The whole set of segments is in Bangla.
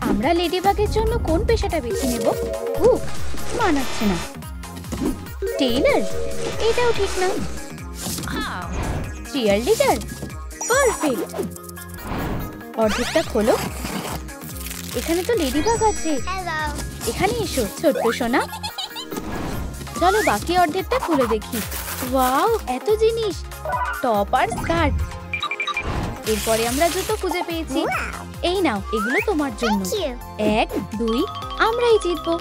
আমরা লেডিবাগের জন্য কোন পেশাটা বেছে নেব? মানাচ্ছে না। টেইলার, এটাও ঠিক না। Cheerleader, perfect. অর্ধেকটা খোলো। এখানে তো লেডিবাগ আছে। এখানে এসো ছোট্ট সোনা। চলো বাকি অর্ধেকটা খুলে দেখি। ওয়াও, এত জিনিস! টপ আর স্কার্ট। এরপরে আমরা জুতো খুঁজে পেয়েছি। এই নাও, এগুলো তোমার জন্য। 1, 2, আমরাই জিতবো।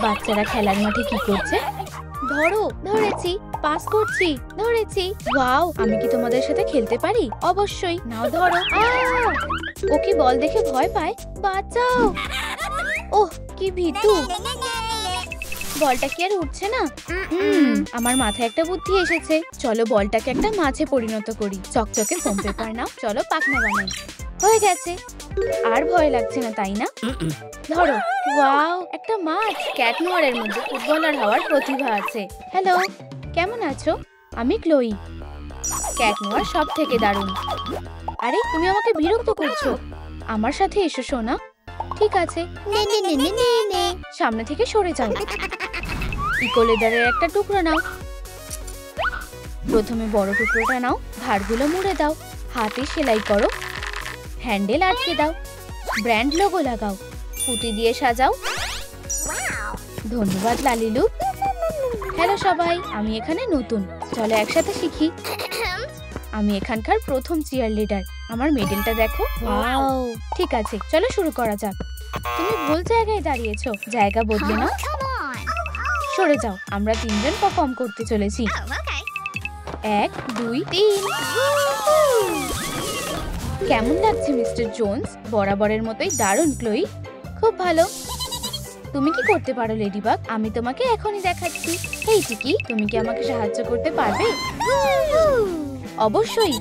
বাচ্চারা খেলার মাঠে কি করছে? ধরো, ধরেছি। পাস করছি, ধরেছি। ওয়াও, আমি কি তোমাদের সাথে খেলতে পারি? অবশ্যই। নাও ধরো। ও কি বল দেখে ভয় পায়? বাঁচাও। ওহ, কি ভীতু। বলটা কি আর উঠছে না? আমার মাথায় একটা বুদ্ধি এসেছে। চলো বলটাকে একটা মাছে পরিণত করি। চকচকে ফোম পেপার নাও। চলো পাখনা বানাই। হয়ে গেছে। আর ভয় লাগছে না, তাই না? ধরো। ওয়াও, একটা মাছ। ক্যাট নোয়ারের মধ্যে ফুটবলার হওয়ার প্রতিভা আছে। হ্যালো, কেমন আছো? আমি ক্লোই। ক্যাট নোয়ার সব থেকে দারুণ। আরে, তুমি আমাকে বিরক্ত করছো। আমার সাথে এসো সোনা। ঠিক আছে। সামনে থেকে সরে যাও। ইকো লেদারের একটা টুকরো নাও। প্রথমে বড় টুকরোটা নাও। ধারগুলো মুড়ে দাও। হাতে সেলাই করো। হ্যান্ডেল আটকে দাও। ব্র্যান্ড লোগো লাগাও। পুঁতি দিয়ে সাজাও। ধন্যবাদ লালিলু। হ্যালো সবাই, আমি এখানে নতুন। চলো একসাথে শিখি। আমি এখানকার প্রথম চিয়ার লিডার। আমার মেডেলটা দেখো। ওয়াও, ঠিক আছে, চলো শুরু করা যাক। তুমি ভুল জায়গায় দাঁড়িয়েছো। জায়গা বদলে নাও। সরে যাও। আমরা 3 জন পারফর্ম করতে চলেছি। 1, 2, 3। কেমন লাগছে মিস্টার জোন্স? বরাবরের মতোই দারুণ ক্লোই। খুব ভালো। তুমি কি করতে পারো লেডিবাগ? আমি তোমাকে এখনই দেখাচ্ছি। এই টিকি, তুমি কি আমাকে সাহায্য করতে পারবে? অবশ্যই।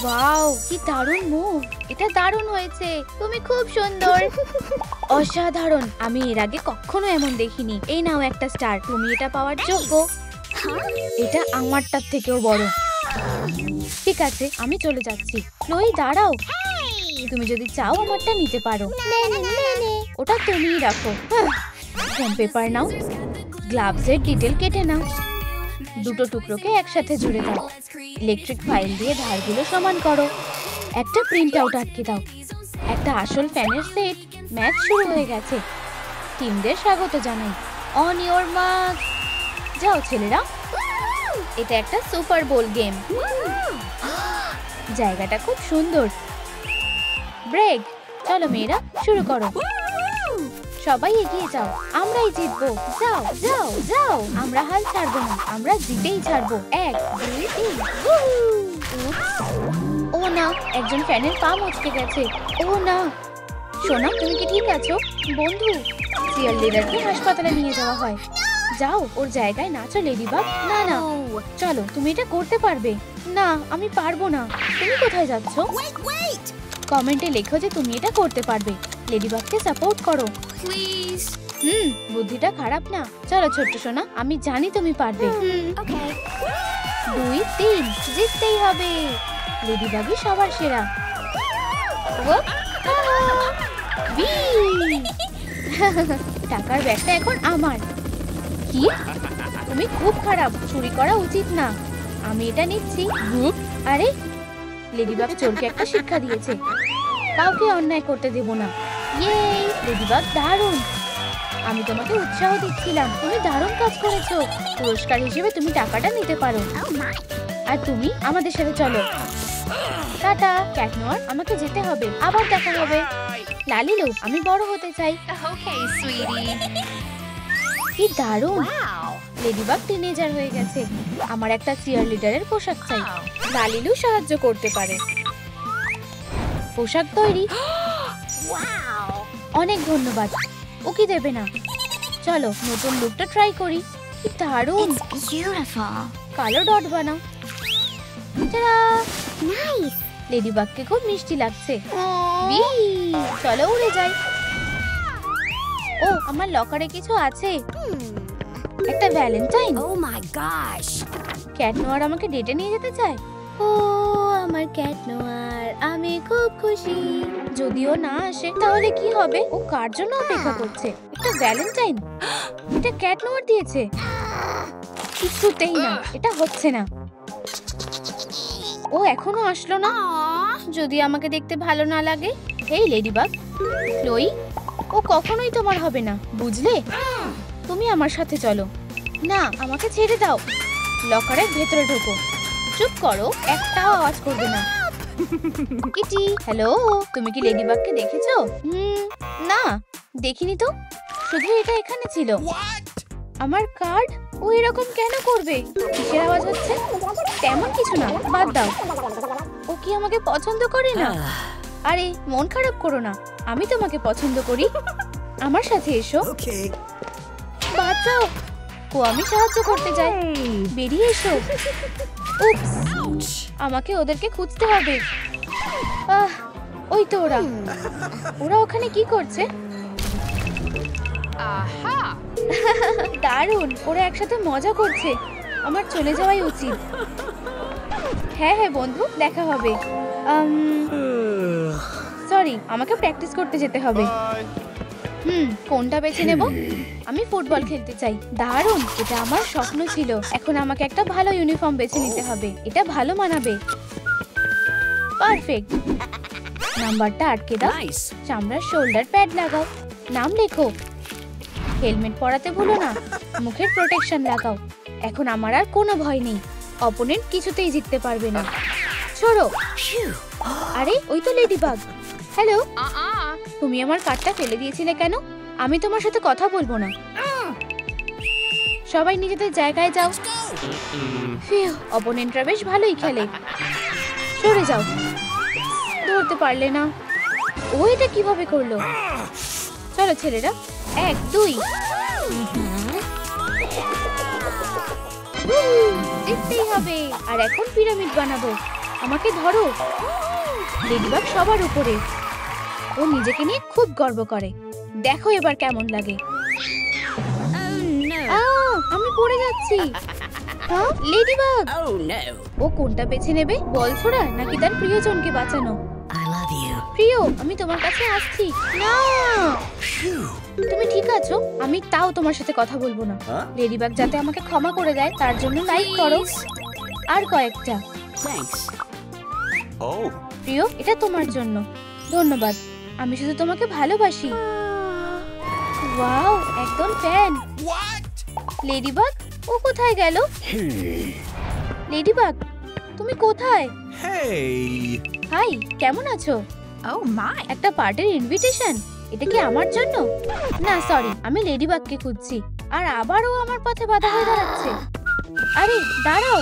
ওয়াও, কি দারুণ মুভ। এটা দারুণ হয়েছে। তুমি খুব সুন্দর। অসাধারণ। আমি এর আগে কখনো এমন দেখিনি। এই নাও একটা স্টার। তুমি এটা পাওয়ার যোগ্য। এটা আমারটার থেকেও বড়। ঠিক আছে, আমি চলে যাচ্ছি। ক্লোই, দাঁড়াও। তুমি যদি চাও আমারটা নিতে পারো। ওটা তুমিই রাখো। ফোম পেপার নাও। গ্লাভসের ডিটেল কেটে নাও। দুটো টুকরোকে একসাথে জুড়ে দাও। ইলেকট্রিক ফাইল দিয়ে ধারগুলো সমান করো। একটা প্রিন্ট আউট আটকে দাও। একটা আসল ফ্যানের সেট। ম্যাচ শুরু হয়ে গেছে। টিমদের স্বাগত জানাই। On your mark. যাও ছেলেরা। এটা একটা সুপার বোল গেম। জায়গাটা খুব সুন্দর। ব্রেক। চলো মেয়েরা, শুরু করো। সবাই এগিয়ে যাও। আমরাই জিতবো। যাও যাও যাও। আমরা হাল ছাড়বো না। আমরা জিতেই ছাড়বো। 1, 2, 3। ও না, একজন ফ্যানের পা মচকে গেছে। ও না। সোনা, তুমি কি ঠিক আছো? বন্ধু, চিয়ার লিডারকে হাসপাতালে নিয়ে যাওয়া হয়। যাও, ওর জায়গায় নাচো লেডিবাগ। না না, চলো, তুমি এটা করতে পারবে। না, আমি পারবো না। তুমি কোথায় যাচ্ছ? কমেন্টে লেখো যে তুমি এটা করতে পারবে। লেডিবাগকে সাপোর্ট করো প্লিজ। বুদ্ধিটা খারাপ না। চলো ছোট্ট সোনা, আমি জানি তুমি পারবে। 2, 3, জিততেই হবে। লেডিবাগই সবার সেরা। টাকার ব্যাগটা এখন আমার। কি? তুমি খুব খারাপ। চুরি করা উচিত না। আমি এটা নিচ্ছি। আরে, লেডিবাগ চোরকে একটা শিক্ষা দিয়েছে। কাউকে অন্যায় করতে দেব না। ইয়ে, লেডিবাগ দারুণ। আমি তোমাকে উৎসাহ দিচ্ছিলাম। তুমি দারুণ কাজ করেছো। পুরস্কার হিসেবে তুমি টাকাটা নিতে পারো। আর তুমি আমাদের সাথে চলো। টাটা ক্যাট নোয়ার, আমাকে যেতে হবে। আবার দেখা হবে। লালিলু, আমি বড় হতে চাই। কি দারুণ। লেডিবাগ টিনেজার হয়ে গেছে। আমার একটা চিয়ার লিডারের পোশাক চাই। লালিলু সাহায্য করতে পারে। পোশাক তৈরি। অনেক ধন্যবাদ। ও কি দেবে না। চলো নতুন লুকটা ট্রাই করি। কি দারুণ। কালো ডট বানাও। লেডিবাগকে খুব মিষ্টি লাগছে। চলো উড়ে যাই। ও, আমার লকারে কিছু আছে। একটা ভ্যালেন্টাইন। ও মাই গশ। ক্যাট নোয়ার আমাকে ডেটে নিয়ে যেতে চায়। ও আমার ক্যাট নোয়ার। আমি খুব খুশি। যদিও না আসে তাহলে কি হবে? ও কার জন্য অপেক্ষা করছে? এটা ভ্যালেন্টাইন? এটা ক্যাট নোয়ার দিয়েছে? কিছুতেই না, এটা হচ্ছে না। ও এখনো আসলো না। যদি আমাকে দেখতে ভালো না লাগে। এই লেডিবাগ, ক্লোই, ও কখনোই তোমার হবে না, বুঝলে? তুমি আমার সাথে চলো। না, আমাকে ছেড়ে দাও। লকারের ভেতরে ঢোকো। চুপ করো, একটাও আওয়াজ করবে না। কিটি, হ্যালো, তুমি কি লেডিবাগকে দেখেছো? না, দেখিনি তো। শুধু এটা এখানে ছিল। আমার কার্ড? ও এরকম কেন করবে? কিসের আওয়াজ হচ্ছে? তেমন কিছু না, বাদ দাও। ও কি আমাকে পছন্দ করে না? আরে মন খারাপ করো না, আমি তোমাকে পছন্দ করি। আমার সাথে এসো। বাঁচাও। ও আমি সাহায্য করতে যাই। বেরিয়ে এসো। উপস, আমাকে ওদেরকে খুঁজতে হবে। ওই তো ওরা। ওরা ওখানে কি করছে? দারুণ, ওরা একসাথে মজা করছে। আমার চলে যাওয়াই উচিত। হ্যাঁ হ্যাঁ বন্ধু, দেখা হবে। সরি, আমাকে প্র্যাকটিস করতে যেতে হবে। কোনটা বেছে নেব? আমি ফুটবল খেলতে চাই। দারুণ, এটা আমার স্বপ্ন ছিল। এখন আমাকে একটা ভালো ইউনিফর্ম বেছে নিতে হবে। এটা ভালো মানাবে। পারফেক্ট। নাম্বারটা আটকে দাও। চামড়ার শোল্ডার প্যাড লাগাও। নাম লেখো। হেলমেট পরাতে ভুলো না। মুখের প্রোটেকশন লাগাও। এখন আমার আর কোনো ভয় নেই। অপোনেন্ট কিছুতেই জিততে পারবে না। ছোড়ো। আরে ওই তো লেডিবাগ। হ্যালো, তুমি আমার কার্ডটা ফেলে দিয়েছিলে কেন? আমি তোমার সাথে কথা বলবো না। সবাই নিজেদের জায়গায় যাও। অপোনেন্টরা বেশ ভালোই খেলে। সরে যাও। ধরতে পারলে না। ও এটা কিভাবে করলো? চলো ছেলেরা, 1 2। জিততেই হবে। আর এখন পিরামিড বানাবো। আমাকে ধরো। লেডিবাগ সবার উপরে। ও নিজেকে নিয়ে খুব গর্ব করে। দেখো এবার কেমন লাগে। আমি পড়ে যাচ্ছি। লেডিবাগ, ও কোনটা বেছে নেবে? বল ছোড়া নাকি তার প্রিয়জনকে বাঁচানো? প্রিয়, আমি তোমার কাছে আসছি। না, তুমি ঠিক আছো? আমি তাও তোমার সাথে কথা বলবো না। লেডিবাগ যাতে আমাকে ক্ষমা করে দেয় তার জন্য লাইক করো। আর কয়েকটা। প্রিয়, এটা তোমার জন্য। ধন্যবাদ। আমি শুধু তোমাকে ভালোবাসি। ওয়াও, একদম ফ্যান। লেডিবাগ, ও কোথায় গেল? লেডিবাগ, তুমি কোথায়? হাই, কেমন আছো? একটা পার্টির ইনভিটেশন? এটা কি আমার জন্য? না সরি, আমি লেডিবাগকে খুঁজছি। আর আবারও আমার পথে বাধা হয়ে দাঁড়াচ্ছে। আরে দাঁড়াও।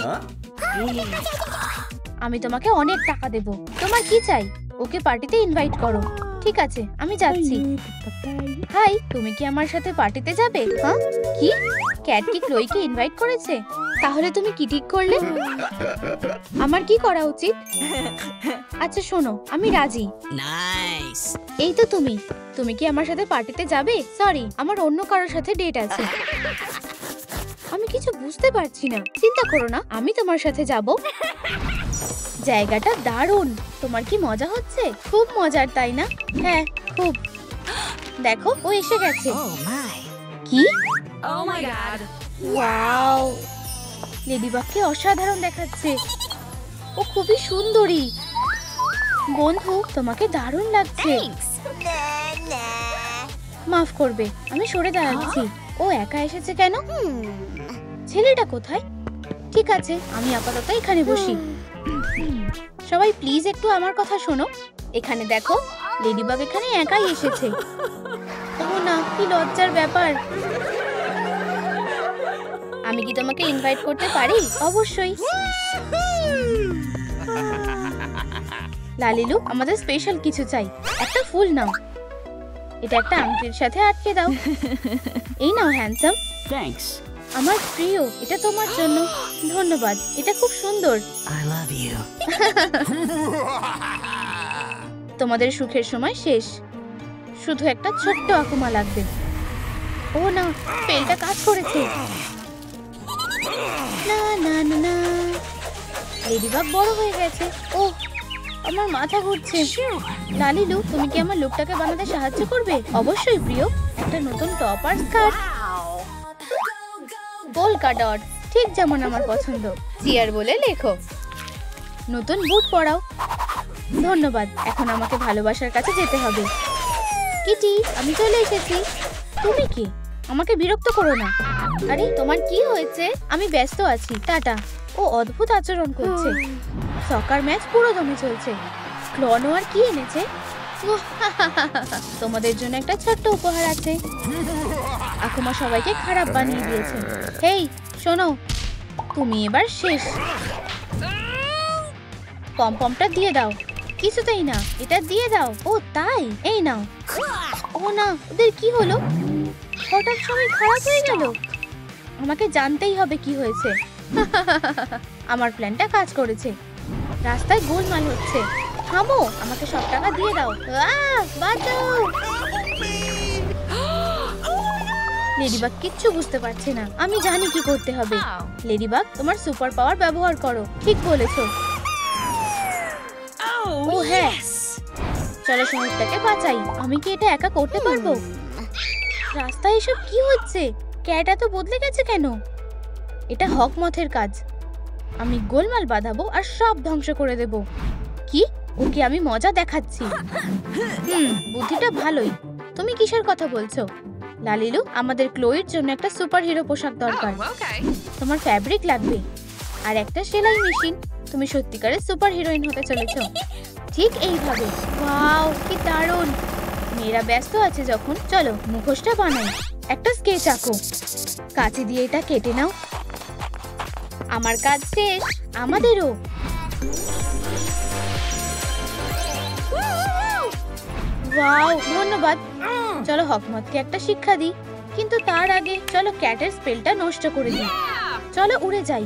আমি তোমাকে অনেক টাকা দেব। তোমার কি চাই? ওকে পার্টিতে ইনভাইট করো। ঠিক আছে, আমি যাচ্ছি। হাই, তুমি কি আমার সাথে পার্টিতে যাবে? হ্যাঁ, কি? ক্যাট কি ক্লোইকে ইনভাইট করেছে? তাহলে তুমি কি ঠিক করলে? আমার কি করা উচিত? আচ্ছা শোনো, আমি রাজি। নাইস। এই তো তুমি। তুমি কি আমার সাথে পার্টিতে যাবে? সরি, আমার অন্য কারোর সাথে ডেট আছে। আমি কিছু বুঝতে পারছি না। চিন্তা করো না, আমি তোমার সাথে যাব। জায়গাটা দারুণ। তোমার কি মজা হচ্ছে? খুব মজার, তাই না? হ্যাঁ, খুব। দেখো, ও এসে গেছে। কি? ওয়াও, লেডিবাগকে অসাধারণ দেখাচ্ছে। ও খুবই সুন্দরী। বন্ধু, তোমাকে দারুণ লাগছে। মাফ করবে, আমি সরে দাঁড়াচ্ছি। ও একা এসেছে কেন? ছেলেটা কোথায়? ঠিক আছে, আমি আপাতত এখানে বসি। সবাই প্লিজ একটু আমার কথা শোনো। এখানে দেখো, লেডিবাগ এখানে একাই এসেছে। ও না, কি লজ্জার ব্যাপার। আমি কি তোমাকে ইনভাইট করতে পারি? অবশ্যই। লালিলু, আমাদের স্পেশাল কিছু চাই। একটা ফুল নাও। এটা একটা আংটির সাথে আটকে দাও। এই নাও হ্যান্ডসাম। থ্যাঙ্কস। আমার প্রিয়, এটা তোমার জন্য। ধন্যবাদ, এটা খুব সুন্দর। I love you. তোমাদের সুখের সময় শেষ। শুধু একটা ছোট্ট আকুমা লাগবে। ও না, পেলটা কাজ করেছে। না না না না, লেডিবাগ বড় হয়ে গেছে। ও আমার মাথা ঘুরছে। লালিলু, তুমি কি আমার লুকটাকে বানাতে সাহায্য করবে? অবশ্যই প্রিয়। একটা নতুন টপ আর স্কার্ট, পোলকা ডট, ঠিক যেমন আমার পছন্দ। চিয়ার বলে লেখো। নতুন বুট পরাও। ধন্যবাদ। এখন আমাকে ভালোবাসার কাছে যেতে হবে। কিটি, আমি চলে এসেছি। তুমি কি? আমাকে বিরক্ত করো না। আরে তোমার কি হয়েছে? আমি ব্যস্ত আছি, টাটা। ও অদ্ভুত আচরণ করছে। সকার ম্যাচ পুরো দমে চলছে। ক্লনো আর কি এনেছে? তোমাদের জন্য একটা ছোট্ট উপহার আছে। আকুমা সবাইকে খারাপ বানিয়ে দিয়েছে। হেই শোনো, তুমি এবার শেষ। পমপমটা দিয়ে দাও। কিছুতেই না, এটা দিয়ে দাও। ও তাই, এই নাও। ও না, ওদের কি হলো? হঠাৎ সময় খারাপ হয়ে গেল। আমাকে জানতেই হবে কি হয়েছে। আমার প্ল্যানটা কাজ করেছে। রাস্তায় গোলমাল হচ্ছে। থামো, আমাকে সব টাকা দিয়ে দাও। বাঁচাও। লেডিবাগ কিচ্ছু বুঝতে পারছে না। আমি জানি কি করতে হবে। লেডিবাগ, তোমার সুপার পাওয়ার ব্যবহার করো। ঠিক বলেছো। ও হ্যাঁ, চলো শহরটাকে বাঁচাই। আমি কি এটা একা করতে পারবো? রাস্তায় এসব কি হচ্ছে? ক্যাট এত বদলে গেছে কেন? এটা হকমথের কাজ। আমি গোলমাল বাঁধাবো আর সব ধ্বংস করে দেব। কি? ওকে আমি মজা দেখাচ্ছি। বুদ্ধিটা ভালোই। তুমি কিসের কথা বলছো? লালিলু, আমাদের ক্লোইর জন্য একটা সুপার হিরো পোশাক দরকার। তোমার ফ্যাব্রিক লাগবে আর একটা সেলাই মেশিন। তুমি সত্যিকারের সুপার হিরোইন হতে চলেছো। ঠিক এইভাবে। ওয়াও, কি দারুণ। মেয়েরা ব্যস্ত আছে যখন, চলো মুখোশটা বানাই। একটা স্কেচ আঁকো। কাঁচি দিয়ে এটা কেটে নাও। আমার কাজ শেষ। আমাদেরও। ওয়াও, ধন্যবাদ। চলো হকমতকে একটা শিক্ষা দিই। কিন্তু তার আগে চলো ক্যাটের স্পেলটা নষ্ট করে দিই। চলো উড়ে যাই।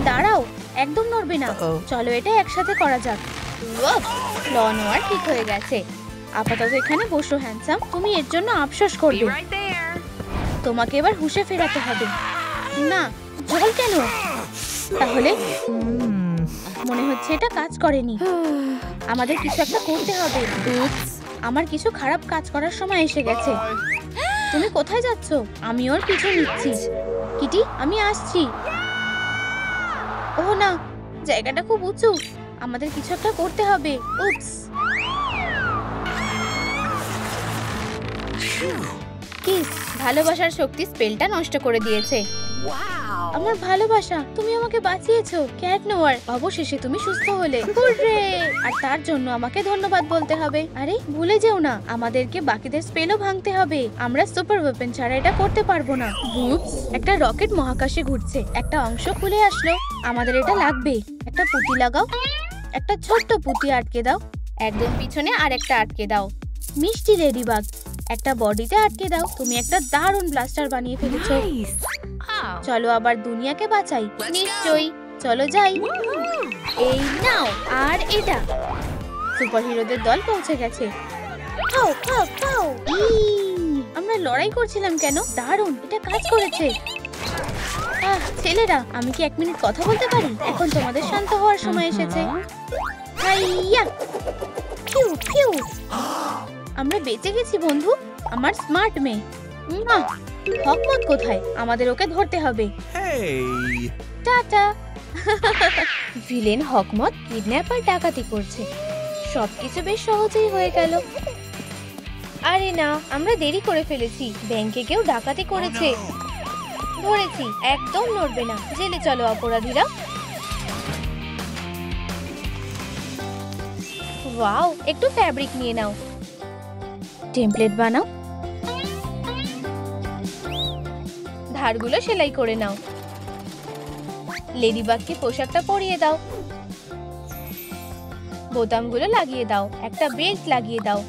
দাঁড়াও, একদম নড়বে না। চলো এটা একসাথে করা যাক। ক্লনো আর ঠিক হয়ে গেছে। আপাতত এখানে বসো হ্যান্ডসাম। তুমি এর জন্য আফসোস করবে। তোমাকে এবার হুঁশে ফেরাতে হবে। না, জল কেন? তাহলে মনে হচ্ছে এটা কাজ করেনি। আমাদের কিছু একটা করতে হবে। আমার কিছু খারাপ কাজ করার সময় এসে গেছে। তুমি কোথায় যাচ্ছ? আমি ওর পিছু নিচ্ছি। কিটি, আমি আসছি। ও না, জায়গাটা খুব উঁচু। আমাদের কিছু একটা করতে হবে। উপস। কিস, ভালোবাসার শক্তি স্পেলটা নষ্ট করে দিয়েছে। আমার ভালোবাসা, তুমি আমাকে বাঁচিয়েছো। ক্যাট নোয়ার, অবশেষে তুমি সুস্থ হলে। হুররে! আর তার জন্য আমাকে ধন্যবাদ বলতে হবে। আরে ভুলে যেও না, আমাদেরকে বাকিদের স্পেলও ভাঙতে হবে। আমরা সুপার ওয়েপন ছাড়া এটা করতে পারবো না। উপস, একটা রকেট মহাকাশে ঘুরছে। একটা অংশ খুলে আসলো। আমাদের এটা লাগবে। একটা পুঁতি লাগাও। একটা ছোট্ট পুঁতি আটকে দাও। একদম পিছনে আর একটা আটকে দাও। মিষ্টি লেডিবাগ, একটা বডিতে আটকে দাও। তুমি একটা দারুণ ব্লাস্টার বানিয়ে ফেলেছো। চলো আবার দুনিয়াকে বাঁচাই। নিশ্চয়ই, চলো যাই। এই নাও, আর এটা। সুপার হিরোদের দল পৌঁছে গেছে। খাও খাও খাও। আমরা লড়াই করছিলাম কেন? দারুণ, এটা কাজ করেছে। ছেলেরা, আমি কি 1 মিনিট কথা বলতে পারি? এখন তোমাদের শান্ত হওয়ার সময় এসেছে। হাইয়া! Few few! আমরা বেঁচে গেছি বন্ধু। আমার স্মার্ট মেয়ে। হকমত কোথায়? আমাদের ওকে ধরতে হবে। টাটা। ভিলেন হকমত কিডন্যাপার ডাকাতি করছে। সবকিছু বেশ সহজেই হয়ে গেল। আরে না, আমরা দেরি করে ফেলেছি। ব্যাংকে কেউ ডাকাতি করেছে। ধরেছি। একদম নড়বে না। জেলে চলো অপরাধীরা। ওয়াও, একটু ফ্যাব্রিক নিয়ে নাও। টেমপ্লেট বানাও। ধারগুলো সেলাই করে নাও। লেডিবাগকে পোশাকটা পরিয়ে দাও। বোতামগুলো লাগিয়ে দাও। একটা বেল্ট লাগিয়ে দাও।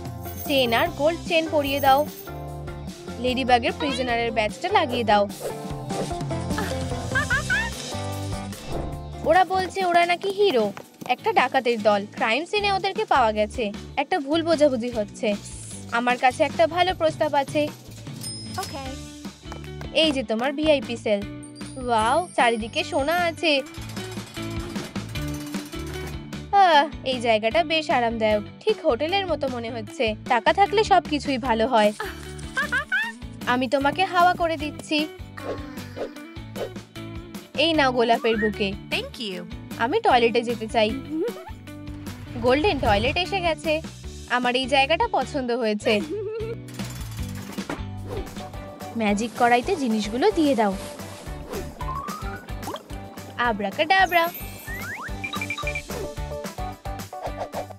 চেন আর গোল্ড চেন পরিয়ে দাও। লেডিবাগের প্রিজনারের ব্যাজটা লাগিয়ে দাও। ওরা বলছে ওরা নাকি হিরো। একটা ডাকাতের দল। ক্রাইম সিনে ওদেরকে পাওয়া গেছে। একটা ভুল বোঝাবুঝি হচ্ছে। আমার কাছে একটা ভালো প্রস্তাব আছে। এই যে তোমার ভিআইপি সেল। ওয়াও, চারিদিকে সোনা আছে। এই জায়গাটা বেশ আরামদায়ক, ঠিক হোটেলের মতো মনে হচ্ছে। টাকা থাকলে সবকিছুই ভালো হয়। আমি তোমাকে হাওয়া করে দিচ্ছি। এই নাও গোলাপের বুকে। Thank you. আমি টয়লেটে যেতে চাই। গোল্ডেন টয়লেট এসে গেছে। আমার এই জায়গাটা পছন্দ হয়েছে। ম্যাজিক কড়াইতে জিনিসগুলো দিয়ে দাও। আব্রাকাডাব্রা।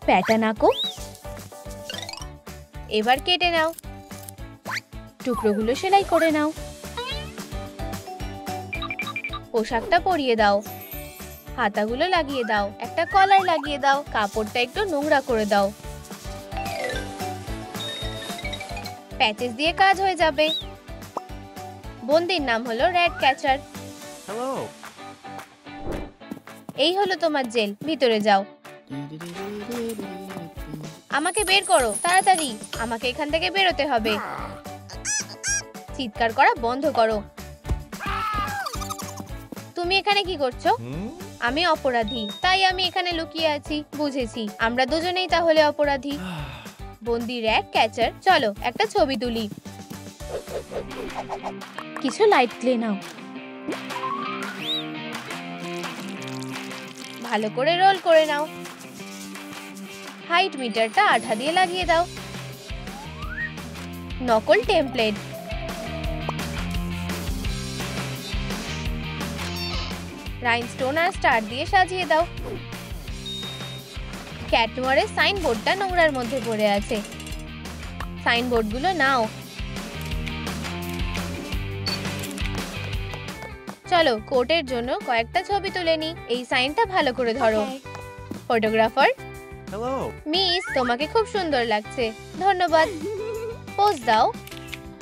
প্যাটার্ন আঁকো। এবার কেটে নাও। টুকরোগুলো সেলাই করে নাও। পোশাকটা পরিয়ে দাও। হাতাগুলো লাগিয়ে দাও। একটা কলার লাগিয়ে দাও। কাপড়টা একটু নোংরা করে দাও। প্যাচেস দিয়ে কাজ হয়ে যাবে। বন্দির নাম হলো র্যাট ক্যাচার। হ্যালো। এই হলো তোমার জেল, ভিতরে যাও। আমাকে বের করো তাড়াতাড়ি, আমাকে এখান থেকে বেরোতে হবে। চিৎকার করা বন্ধ করো। তুমি এখানে কি করছো? আমি অপরাধী, তাই আমি এখানে লুকিয়ে আছি। বুঝেছি, আমরা দুজনেই তাহলে অপরাধী। বন্দি র্যাট ক্যাচার, চলো একটা ছবি তুলি। কিছু লাইট ক্লে নাও। ভালো করে রোল করে নাও। হাইট মিটারটা আঠা দিয়ে লাগিয়ে দাও। নকল টেমপ্লেট। রাইনস্টোন আর স্টার দিয়ে সাজিয়ে দাও। ক্যাটওয়ারের সাইনবোর্ডটা নোংরার মধ্যে পড়ে আছে। সাইনবোর্ডগুলো নাও। চলো কোর্টের জন্য কয়েকটা ছবি তুলে নি। এই সাইনটা ভালো করে ধরো। ফটোগ্রাফার। হ্যালো। মিস, তোমাকে খুব সুন্দর লাগছে। ধন্যবাদ। পোজ দাও।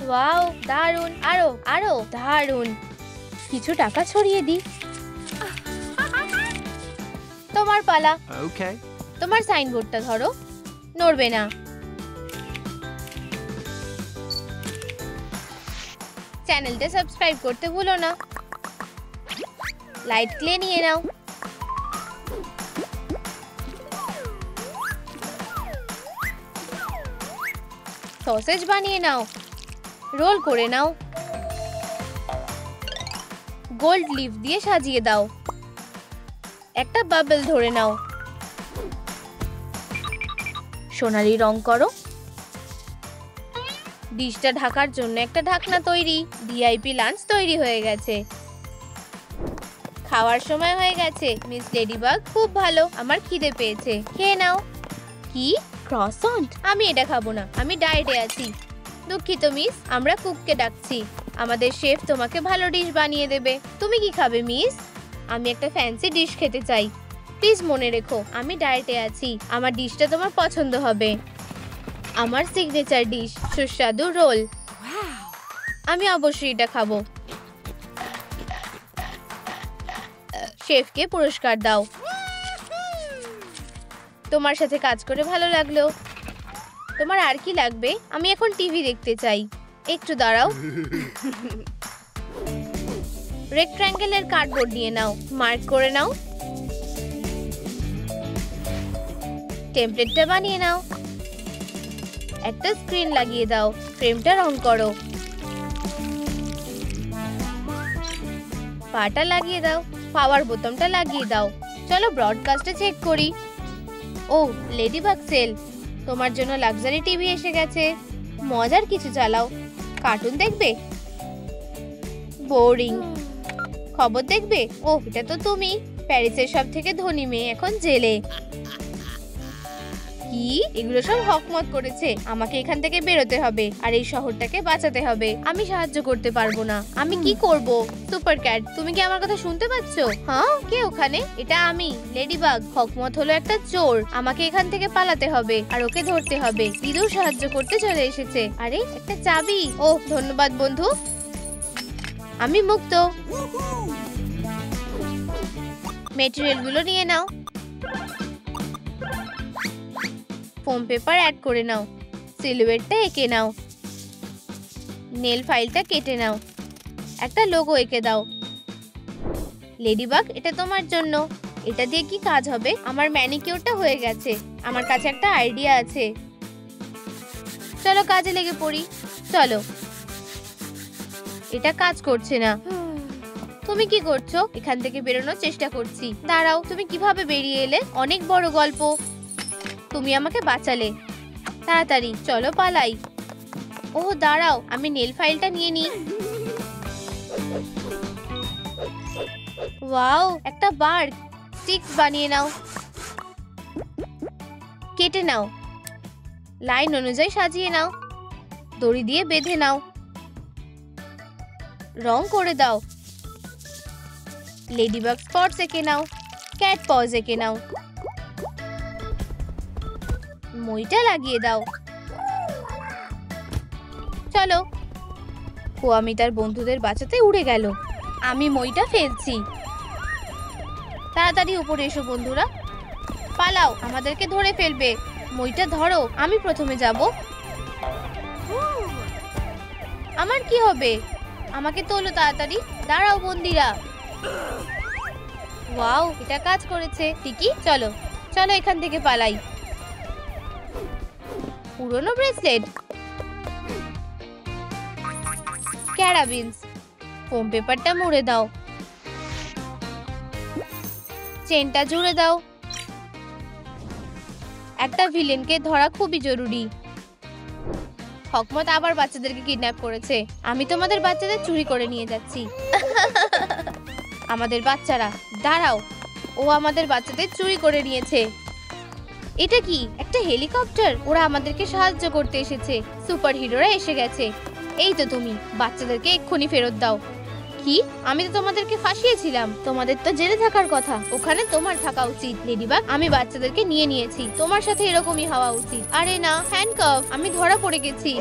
ওয়াও, দারুণ। আরো আরো দারুণ। কিছু টাকা ছড়িয়ে দি। তোমার পালা। ওকে। তোমার সাইনবোর্ডটা ধরো, নড়বে না। চ্যানেলটা সাবস্ক্রাইব করতে ভুলো না। লাইট ক্লে নিয়ে নাও। সসেজ বানিয়ে নাও। রোল করে নাও। গোল্ড লিফ দিয়ে সাজিয়ে দাও। একটা বাবল ধরে নাও। সোনালি রং করো। ডিশটা ঢাকার জন্য একটা ঢাকনা তৈরি। ভিআইপি লাঞ্চ তৈরি হয়ে গেছে। খাওয়ার সময় হয়ে গেছে। মিস লেডিবাগ, খুব ভালো। আমার খিদে পেয়েছে, খেয়ে নাও। কি ক্রসন্ট? আমি এটা খাবো না, আমি ডায়েটে আছি। দুঃখিত মিস, আমরা কুককে ডাকছি। আমাদের শেফ তোমাকে ভালো ডিশ বানিয়ে দেবে। তুমি কি খাবে মিস? আমি একটা ফ্যান্সি ডিশ খেতে চাই। প্লিজ মনে রেখো, আমি ডায়েটে আছি। আমার ডিশটা তোমার পছন্দ হবে। আমার সিগনেচার ডিশ, সুস্বাদু রোল। আমি অবশ্যই এটা খাবো। শেফকে পুরস্কার দাও। তোমার সাথে কাজ করে ভালো লাগলো। তোমার আর কি লাগবে? আমি এখন টিভি দেখতে চাই। একটু দাঁড়াও। রেক্ট্যাঙ্গেলের কার্ডবোর্ড নিয়ে নাও। মার্ক করে নাও। টেমপ্লেটটা বানিয়ে নাও। একটা স্ক্রিন লাগিয়ে দাও। ফ্রেমটা রং করো। পাটা লাগিয়ে দাও। পাওয়ার বোতামটা লাগিয়ে দাও। চলো ব্রডকাস্টে চেক করি। ও, লেডিবাগ সেল, তোমার জন্য লাক্সারি টিভি এসে গেছে। মজার কিছু চালাও। কার্টুন দেখবে? বোরিং। খবর দেখবে? ও, এটা তো তুমি। প্যারিসের সব থেকে ধনী মেয়ে এখন জেলে। কি? এগুলো সব হকমত করেছে। আমাকে এখান থেকে বেরোতে হবে আর এই শহরটাকে বাঁচাতে হবে। আমি সাহায্য করতে পারবো না। আমি কি করব? সুপার ক্যাট, তুমি কি আমার কথা শুনতে পাচ্ছ? হ্যাঁ, কে ওখানে? এটা আমি, লেডিবাগ। হকমত হলো একটা চোর। আমাকে এখান থেকে পালাতে হবে আর ওকে ধরতে হবে। দিদু সাহায্য করতে চলে এসেছে। আরে, একটা চাবি। ও, ধন্যবাদ বন্ধু। আমি মুক্ত। মেটেরিয়াল গুলো নিয়ে নাও। ফোম পেপার অ্যাড করে নাও। সিলুয়েটটা এঁকে নাও। নেল ফাইলটা কেটে নাও। একটা লোগো এঁকে দাও। লেডিবাগ, এটা তোমার জন্য। এটা দিয়ে কি কাজ হবে? আমার ম্যানিকিউরটা হয়ে গেছে। আমার কাছে একটা আইডিয়া আছে। চলো কাজে লেগে পড়ি। চলো। এটা কাজ করছে না। তুমি কি করছো? এখান থেকে বেরোনোর চেষ্টা করছি। দাঁড়াও, তুমি কিভাবে বেরিয়ে এলে? অনেক বড় গল্প। তুমি আমাকে বাঁচালে। তাড়াতাড়ি চলো পালাই। ও দাঁড়াও, আমি নেল ফাইলটা নিয়ে নিই। ওয়াও, একটা বার্ড। স্টিক্স বানিয়ে নাও। কেটে নাও। লাইন অনুযায়ী সাজিয়ে নাও। দড়ি দিয়ে বেঁধে নাও। রং করে দাও। লেডিবাগ স্পটস এঁকে নাও। ক্যাট পজ এঁকে নাও। মইটা লাগিয়ে দাও। চলো। ও আমি তার বন্ধুদের বাঁচাতে উড়ে গেল। আমি মইটা ফেলছি। তাড়াতাড়ি উপরে এসো বন্ধুরা। পালাও, আমাদেরকে ধরে ফেলবে। মইটা ধরো, আমি প্রথমে যাব। আমার কি হবে? আমাকে তোলো তাড়াতাড়ি। দাঁড়াও বন্দিরা। ওয়াও, এটা কাজ করেছে। ঠিকই, চলো চলো এখান থেকে পালাই। পুরনো ব্রেসলেট, ক্যারাবিনস। ফোম পেপারটা মুড়ে দাও। চেনটা জুড়ে দাও। একটা ভিলেনকে ধরা খুবই জরুরি। হকমত আবার বাচ্চাদেরকে কিডন্যাপ করেছে। আমি তোমাদের বাচ্চাদের চুরি করে নিয়ে যাচ্ছি। আমাদের বাচ্চারা, দাঁড়াও। ও আমাদের বাচ্চাদের চুরি করে নিয়েছে। এটা কি? একটা হেলিকপ্টার। ওরা আমাদেরকে সাহায্য করতে এসেছে। সুপার হিরোরা এসে গেছে। এই তো তুমি। বাচ্চাদেরকে এক্ষুনি ফেরত দাও। কি? আমি তো তোমাদেরকে ফাঁসিয়েছিলাম। তোমাদের তো জেলে থাকার কথা। ওখানে তোমার থাকা উচিত লেডিবাগ। আমি বাচ্চাদেরকে নিয়ে নিয়েছি। তোমার সাথে এরকমই হওয়া উচিত। আরে না, হ্যান্ডকাফ। আমি ধরা পড়ে গেছি।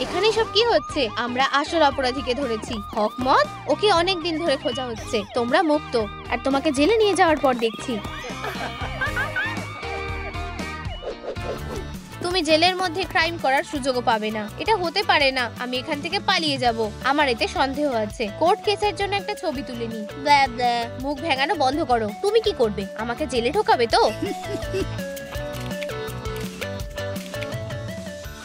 এখানে সব কি হচ্ছে? আমরা আসল অপরাধীকে ধরেছি। হকমত, ওকে অনেক দিন ধরে খোঁজা হচ্ছে। তোমরা মুক্ত। আর তোমাকে জেলে নিয়ে যাওয়ার পর দেখছি। তুমি জেলের মধ্যে ক্রাইম করার সুযোগও পাবে না। এটা হতে পারে না। আমি এখান থেকে পালিয়ে যাব। আমার এতে সন্দেহ আছে। কোর্ট কেসের জন্য একটা ছবি তুলে নি। মুখ ভেঙানো বন্ধ করো। তুমি কি করবে? আমাকে জেলে ঢোকাবে তো?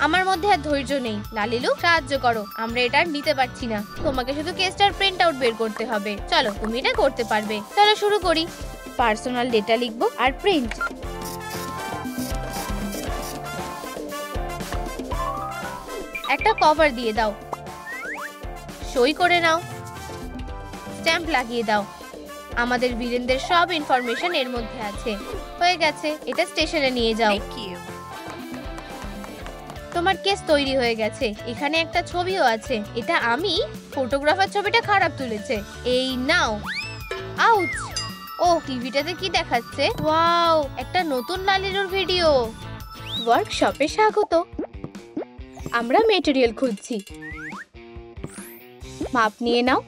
আমার মধ্যে আর ধৈর্য নেই। লালিলু, সাহায্য করো। আমরা এটা আর নিতে পারছি না। তোমাকে শুধু কেসটার প্রিন্ট আউট বের করতে হবে। চলো, তুমি এটা করতে পারবে। চলো শুরু করি। পার্সোনাল ডেটা লিখবো আর প্রিন্ট। একটা কভার দিয়ে দাও। সই করে নাও। স্ট্যাম্প লাগিয়ে দাও। আমাদের ভিলেনদের সব ইনফরমেশন এর মধ্যে আছে। হয়ে গেছে। এটা স্টেশনে নিয়ে যাও। তোমার কেস তৈরি হয়ে গেছে। এখানে একটা ছবিও আছে। এটা আমি। ফটোগ্রাফার ছবিটা খারাপ তুলেছে। এই নাও। আউচ! ও টিভিটাতে কি দেখাচ্ছে? ওয়াও, একটা নতুন লালিলুর ভিডিও। ওয়ার্কশপে স্বাগত। আমরা মেটেরিয়াল খুঁজছি। মাপ নিয়ে নাও।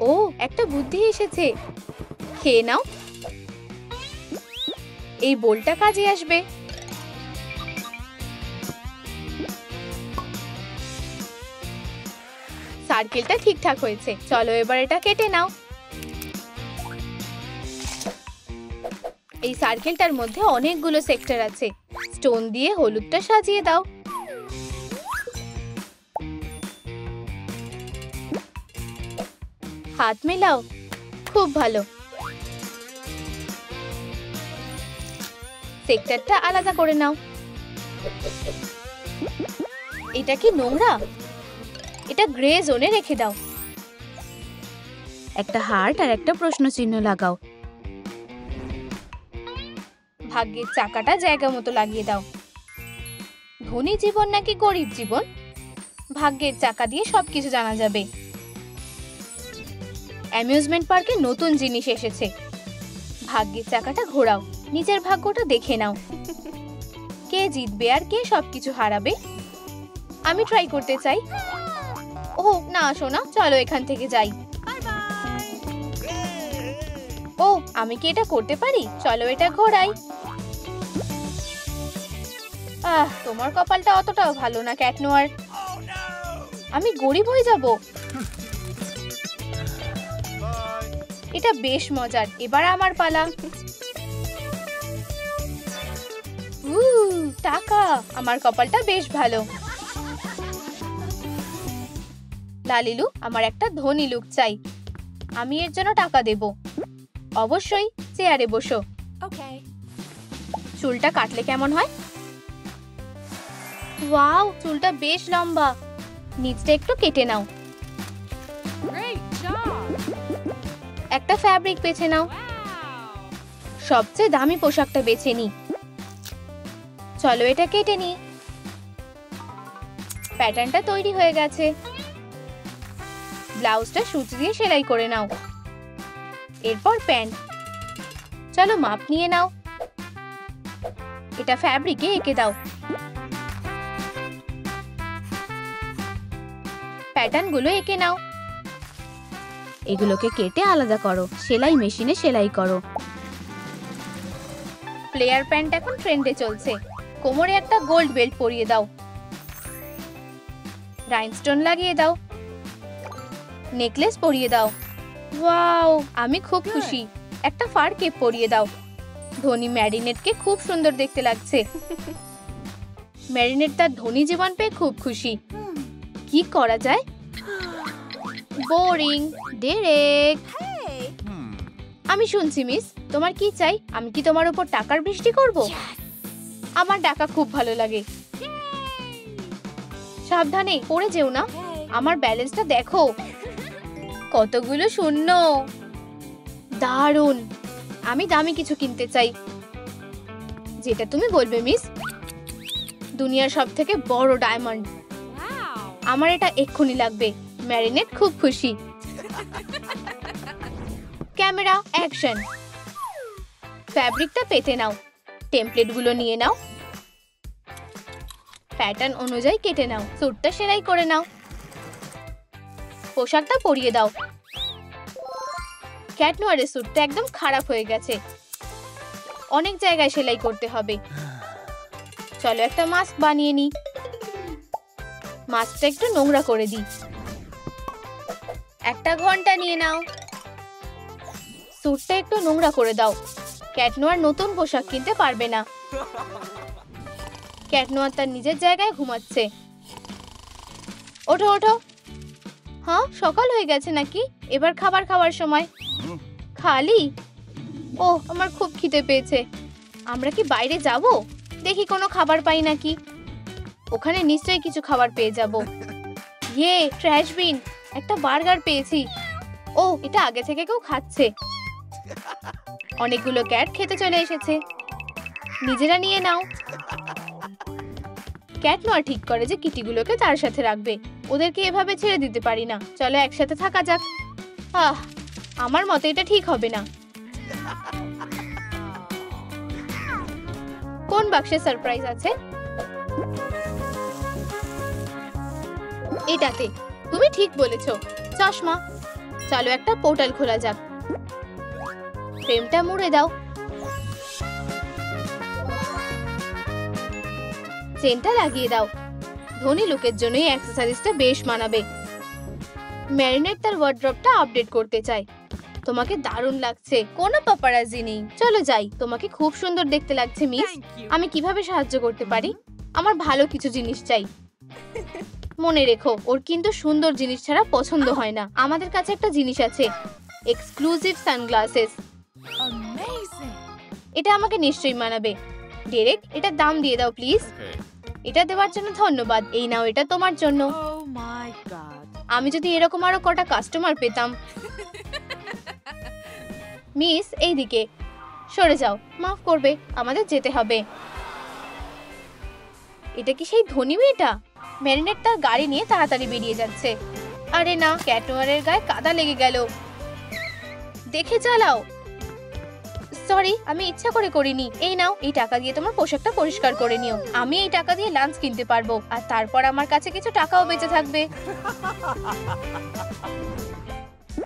ও, একটা বুদ্ধি এসেছে। খেয়ে নাও। এই বোলটা কাজে আসবে। সার্কেলটা ঠিকঠাক হয়েছে। চলো এবার এটা কেটে নাও। এই সার্কেলটার মধ্যে অনেকগুলো সেক্টর আছে। স্টোন দিয়ে হলুদটা সাজিয়ে দাও। হাত মেলাও। খুব ভালো। সেক্টরটা আলাদা করে নাও। এটা কি নোংরা? এটা গ্রে জোনে রেখে দাও। একটা হার্ট আর একটা প্রশ্ন চিহ্ন লাগাও। ভাগ্যের চাকাটা জায়গা মতো লাগিয়ে দাও। ধনী জীবন নাকি গরিব জীবন? ভাগ্যের চাকা দিয়ে সবকিছু জানা যাবে। অ্যামিউজমেন্ট পার্কে নতুন জিনিস এসেছে। ভাগ্যের চাকাটা ঘোরাও। নিজের ভাগ্যটা দেখে নাও। কে জিতবে আর কে সবকিছু হারাবে? আমি ট্রাই করতে চাই। ও না সোনা, চলো এখান থেকে যাই। ও, আমি কি এটা করতে পারি? চলো এটা ঘোরাই। তোমার কপালটা অতটাও ভালো না ক্যাট নোয়ার। আমি গরিব হয়ে যাব। এটা বেশ মজার। এবার আমার পালা। টাকা, আমার কপালটা বেশ ভালো। লালিলু, আমার একটা ধনী লুক চাই। আমি এর জন্য টাকা দেব। অবশ্যই, চেয়ারে বসো। চুলটা কাটলে কেমন হয়? ওয়াও, চুলটা বেশ লম্বা। নিচটা একটু কেটে নাও। একটা ফ্যাব্রিক বেছে নাও। সবচেয়ে দামি পোশাকটা বেছে নি। চলো এটা কেটে নি। প্যাটার্নটা তৈরি হয়ে গেছে। ব্লাউজটা সুচ দিয়ে সেলাই করে নাও। এরপর প্যান্ট। চলো মাপ নিয়ে নাও। এটা ফ্যাব্রিকে এঁকে দাও। প্যাটার্নগুলো এঁকে নাও। এগুলোকে কেটে আলাদা করো। সেলাই মেশিনে সেলাই করো। প্লেয়ার প্যান্ট এখন ট্রেন্ডে চলছে। কোমরে একটা গোল্ড বেল্ট পরিয়ে দাও। রাইনস্টোন লাগিয়ে দাও। নেকলেস পরিয়ে দাও। ওয়াও, আমি খুব খুশি। একটা ফার কেপ পরিয়ে দাও। ধনী ম্যারিনেটকে খুব সুন্দর দেখতে লাগছে। ম্যারিনেট তার ধনী জীবন পেয়ে খুব খুশি। কি করা যায়? বোরিং। ডেরেক, আমি শুনছি মিস, তোমার কি চাই? আমি কি তোমার উপর টাকার বৃষ্টি করব? আমার টাকা খুব ভালো লাগে। সাবধানে, পড়ে যেও না। আমার ব্যালেন্সটা দেখো, কতগুলো শূন্য। দারুণ। আমি দামি কিছু কিনতে চাই। যেটা তুমি বলবে মিস। দুনিয়ার সবথেকে বড় ডায়মন্ড। আমার এটা এক্ষুনি লাগবে। ম্যারিনেট খুব খুশি। Camera action. ফ্যাব্রিকটা পেতে নাও। টেমপ্লেটগুলো নিয়ে নাও। প্যাটার্ন অনুযায়ী কেটে নাও। স্যুটটা সেলাই করে নাও। পোশাকটা পরিয়ে দাও। ক্যাট নোয়ারের স্যুটটা একদম খারাপ হয়ে গেছে। অনেক জায়গায় সেলাই করতে হবে। চলো একটা মাস্ক বানিয়ে নি। মাস্কটা একটু নোংরা করে দিই। একটা ঘন্টা নিয়ে নাও। স্যুটটা একটু নোংরা করে দাও। ক্যাট নোয়ার নতুন পোশাক কিনতে পারবে না। ক্যাট নোয়ার তার নিজের জায়গায় ঘুমাচ্ছে। ওঠো ওঠো। হ্যাঁ, সকাল হয়ে গেছে নাকি? এবার খাবার খাওয়ার সময়। খালি? ও, আমার খুব খিদে পেয়েছে। আমরা কি বাইরে যাব? দেখি কোনো খাবার পাই নাকি। ওখানে নিশ্চয়ই কিছু খাবার পেয়ে যাব। ইয়ে, ট্র্যাশ বিন। একটা বার্গার পেয়েছি। ও, এটা আগে থেকে কেউ খাচ্ছে। অনেকগুলো ক্যাট খেতে চলে এসেছে। নিজেরা নিয়ে নাও। ক্যাট নোয়া ঠিক করে যে কিটিগুলোকে তার সাথে রাখবে। ওদেরকে এভাবে ছেড়ে দিতে পারি না। চলো একসাথে থাকা যাক। আমার মতে এটা ঠিক হবে না। কোন বাক্সে সারপ্রাইজ আছে? এটাতে। তুমি ঠিক বলেছো। চশমা। চলো একটা পোর্টাল খোলা যাক। ফ্রেমটা মুড়ে দাও। চেনটা লাগিয়ে দাও। ধনী লোকের জন্য এই অ্যাক্সেসরিজটা বেশ মানাবে। ম্যারিনেট তার ওয়ার্ড্রপটা আপডেট করতে চায়। তোমাকে দারুণ লাগছে। কোনো পাপারাজি নেই। চলো যাই। তোমাকে খুব সুন্দর দেখতে লাগছে মিস। আমি কিভাবে সাহায্য করতে পারি? আমার ভালো কিছু জিনিস চাই। মনে রেখো, ওর কিন্তু সুন্দর জিনিস ছাড়া পছন্দ হয় না। আমাদের কাছে একটা জিনিস আছে, এক্সক্লুসিভ সানগ্লাসেস। এটা আমাকে নিশ্চয়ই মানাবে। ডেরেক, এটা দাম দিয়ে দাও প্লিজ। এটা দেওয়ার জন্য ধন্যবাদ। এই নাও, এটা তোমার জন্য। আমি যদি এরকম আরো কটা কাস্টমার পেতাম। মিস, এইদিকে সরে যাও। মাফ করবে, আমাদের যেতে হবে। এটা কি সেই ধনী মেয়েটা? ম্যারিনেট তার গাড়ি নিয়ে তাড়াতাড়ি বেরিয়ে যাচ্ছে। আরে না, ক্যাট নোয়ারের গায়ে কাদা লেগে গেল। দেখে চালাও। সরি, আমি ইচ্ছা করে করিনি। এই নাও, এই টাকা দিয়ে তোমার পোশাকটা পরিষ্কার করে নিও। আমি এই টাকা দিয়ে লাঞ্চ কিনতে পারবো, আর তারপর আমার কাছে কিছু টাকাও বেঁচে থাকবে।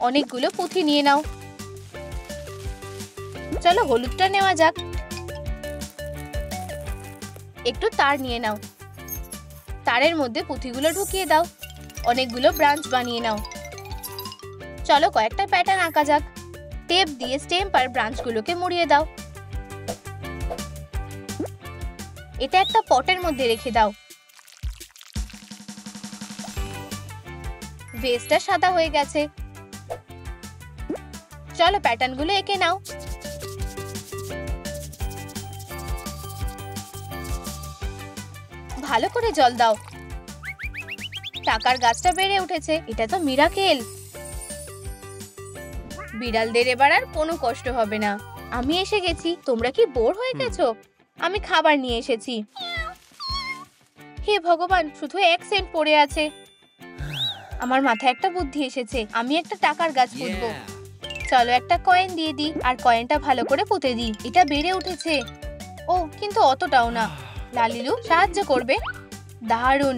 অনেকগুলো পুঁথি নিয়ে নাও। চলো হলুদটা নেওয়া যাক। একটু তার নিয়ে নাও। তারের মধ্যে পুঁথিগুলো ঢুকিয়ে দাও। অনেকগুলো ব্রাঞ্চ বানিয়ে নাও। চলো কয়েকটা প্যাটার্ন আঁকা যাক। টেপ দিয়ে স্টেম আর ব্রাঞ্চগুলোকে মুড়িয়ে দাও। এটা একটা পটের মধ্যে রেখে দাও। ভেজটা সাদা হয়ে গেছে। চলো প্যাটার্নগুলো এঁকে নাও। ভালো করে জল দাও। টাকার গাছটা বেড়ে উঠেছে। এটা তো মিরাকেল। বিড়ালদের এবার আর কোনো কষ্ট হবে না। আমি এসে গেছি। তোমরা কি বোর হয়ে গেছো? আমি খাবার নিয়ে এসেছি। হে ভগবান, শুধু 1 সেন্ট পড়ে আছে। আমার মাথায় একটা বুদ্ধি এসেছে। আমি একটা টাকার গাছ পুঁতবো। চলো একটা কয়েন দিয়ে দিই আর কয়েনটা ভালো করে পুঁতে দিই। এটা বেড়ে উঠেছে। ও কিন্তু অতটাও না। লালিলু সাহায্য করবে? দারুণ,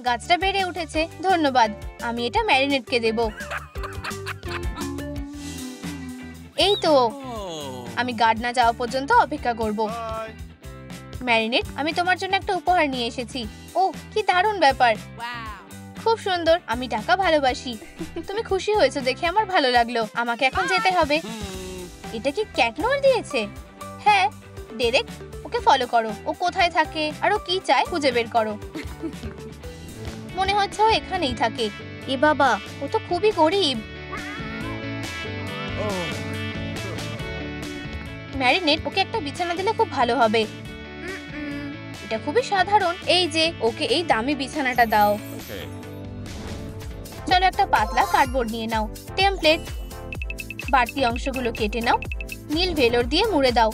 গাছটা বেড়ে উঠেছে। ধন্যবাদ। আমি এটা ম্যারিনেটকে দেব। এই তো, আমি গার্ড না যাওয়া পর্যন্ত অপেক্ষা করব। ম্যারিনেট, আমি তোমার জন্য একটা উপহার নিয়ে এসেছি। ও কি দারুণ ব্যাপার, খুব সুন্দর। আমি টাকা ভালোবাসি। তুমি খুশি হয়েছো দেখে আমার ভালো লাগলো। আমাকে এখন যেতে হবে। এটা কি ক্যাট নোয়ার দিয়েছে? হ্যাঁ। ডেরেক, ওকে ফলো করো। ও কোথায় থাকে আর ও কি চায় খুঁজে বের করো। মনে হচ্ছে ও এখানেই থাকে। এ বাবা, ও তো খুবই গরিব। ম্যারিনেট, ওকে একটা বিছানা দিলে খুব ভালো হবে। এটা খুবই সাধারণ। এই যে, ওকে এই দামি বিছানাটা দাও। চলো একটা পাতলা কার্ডবোর্ড নিয়ে নাও। টেমপ্লেট, বাড়তি অংশগুলো কেটে নাও। নীল ভেলোর দিয়ে মুড়ে দাও।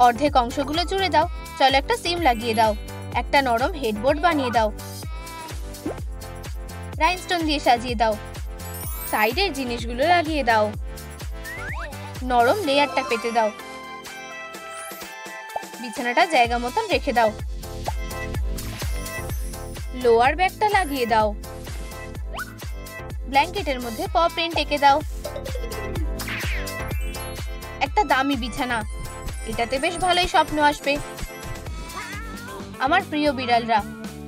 অর্ধেক অংশগুলো জুড়ে দাও। চলো একটা সিম লাগিয়ে দাও। একটা নরম হেডবোর্ড বানিয়ে দাও। রাইনস্টোন দিয়ে সাজিয়ে দাও। সাইডের জিনিসগুলো লাগিয়ে দাও। নরম লেয়ারটা পেতে দাও। বিছানাটা জায়গা মতন রেখে দাও। লোয়ার ব্যাগটা লাগিয়ে দাও। ব্ল্যাঙ্কেটের মধ্যে প প্রিন্ট এঁকে দাও। একটা দামি বিছানা, এটাতে বেশ ভালোই স্বপ্ন আসবে। আমার প্রিয় বিড়ালরা,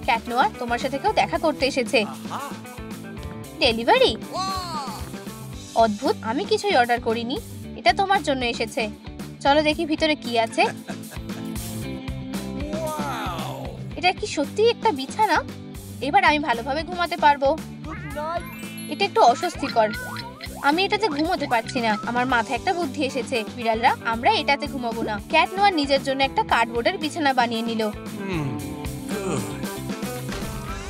ক্যাট নোয়ার তোমার সাথে কেউ দেখা করতে এসেছে। ডেলিভারি? অদ্ভুত, আমি কিছুই অর্ডার করিনি। এটা তোমার জন্য এসেছে। চলো দেখি ভিতরে কি আছে। এটা কি সত্যি একটা বিছানা? এবার আমি ভালোভাবে ঘুমাতে পারবো। এটা একটু অস্বস্তিকর। আমি এটাতে ঘুমোতে পারছি না। আমার মাথায় একটা বুদ্ধি এসেছে। বিড়ালরা, আমরা এটাতে ঘুমাবো না। ক্যাট নোয়ার নিজের জন্য একটা কার্ডবোর্ডের বিছানা বানিয়ে নিল।